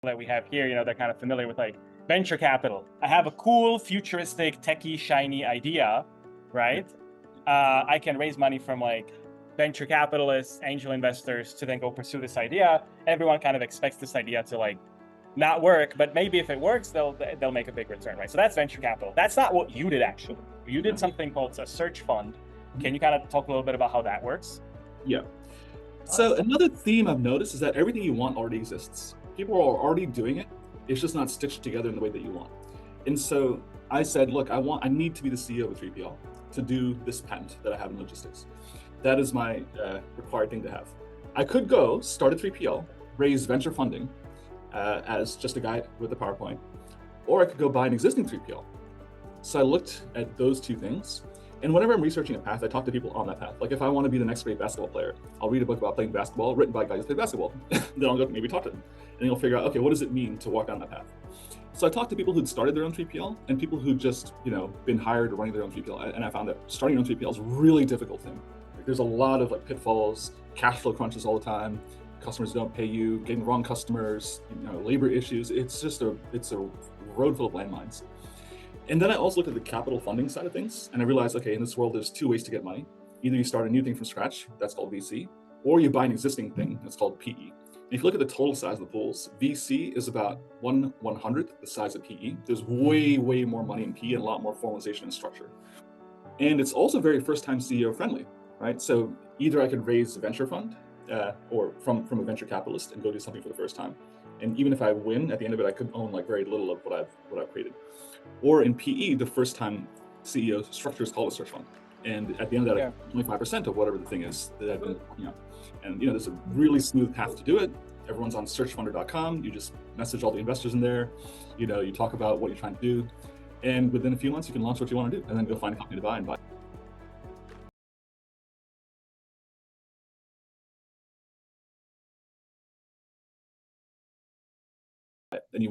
that we have here, they're kind of familiar with like venture capital. I have a cool, futuristic, techie, shiny idea, right? I can raise money from like venture capitalists, angel investors to then go pursue this idea. Everyone kind of expects this idea to like not work, but maybe if it works, they'll make a big return, right? So that's venture capital. That's not what you did actually. You did something called a search fund. Can you kind of talk a little bit about how that works? Yeah. So another theme I've noticed is that everything you want already exists. People are already doing it. It's just not stitched together in the way that you want. And so I said, look, I need to be the CEO of a 3PL to do this patent that I have in logistics. That is my required thing to have. I could go start a 3PL, raise venture funding as just a guy with a PowerPoint, or I could go buy an existing 3PL. So I looked at those two things. And whenever I'm researching a path, I talk to people on that path. Like if I want to be the next great basketball player, I'll read a book about playing basketball written by guys who play basketball. Then I'll go maybe talk to them. And you'll figure out, okay, what does it mean to walk down that path? So I talked to people who'd started their own 3PL and people who'd just, been hired running their own 3PL. And I found that starting your own 3PL is a really difficult thing. Like, there's a lot of like pitfalls, cash flow crunches all the time. Customers don't pay you, getting the wrong customers, labor issues. It's a road full of landmines. And then I also looked at the capital funding side of things, and I realized, okay, in this world, there's two ways to get money. Either you start a new thing from scratch, that's called VC, or you buy an existing thing, that's called PE. And if you look at the total size of the pools, VC is about 1/100th the size of PE. There's way, way more money in PE and a lot more formalization and structure. And it's also very first-time CEO friendly, right? So either I could raise a venture fund or from a venture capitalist and go do something for the first time. And even if I win, at the end of it, I could own like very little of what I've created. Or in PE, the first time CEO structure is called a search fund. And at the end of that, Yeah. 25% of whatever the thing is that I've been working on. And there's a really smooth path to do it. Everyone's on searchfunder.com. You just message all the investors in there. You talk about what you're trying to do. And within a few months, you can launch what you want to do and then go find a company to buy and buy. And you